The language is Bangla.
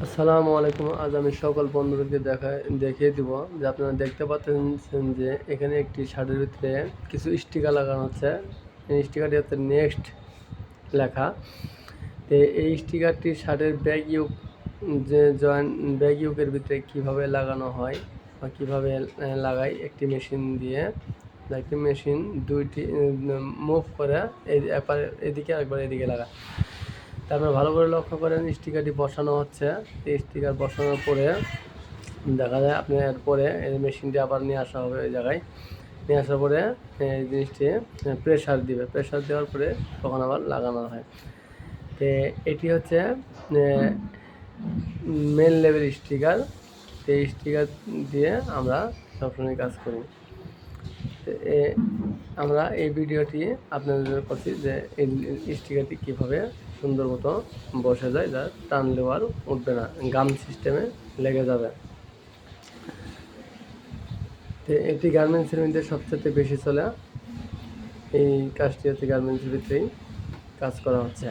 আসসালামু আলাইকুম। আজ আমি সকল বন্ধুদেরকে দেখিয়ে দিব যে আপনারা দেখতে পাচ্ছেন যে এখানে একটি শার্টের ভিতরে কিছু স্টিকার লাগানো হচ্ছে। এই স্টিকারটি হচ্ছে নেক্সট লেখা। তো এই স্টিকারটি শার্টের ব্যাগ ইউকের ভিতরে কীভাবে লাগানো হয় বা কীভাবে লাগাই একটি মেশিন দিয়ে, একটি মেশিন দুইটি মুভ করে একবার এদিকে একবার এদিকে লাগা। তারপরে ভালো করে লক্ষ্য করেন স্টিকারটি বসানো হচ্ছে। এই স্টিকার বসানোর পরে দেখা যায় আপনি এরপরে এই মেশিনটি আবার নিয়ে আসা হবে ওই জায়গায়। নিয়ে আসার পরে এই জিনিসটি প্রেশার দিবে, প্রেশার দেওয়ার পরে তখন আবার লাগানো হয়। তো এটি হচ্ছে মেন লেভেল স্টিকার। এই স্টিকার দিয়ে আমরা সবসময় কাজ করি। আমরা এই ভিডিওটি আপনাদের করছি যে এই স্টিকারটি কীভাবে সুন্দর মতো বসে যায়, যা টানলেও আর উঠবে না, গাম সিস্টেমে লেগে যাবে। তো এটি গার্মেন্টসের মধ্যে সবচেয়ে বেশি চলে। এই কাজটি হচ্ছে গার্মেন্টসের ভিতরেই কাজ করা হচ্ছে।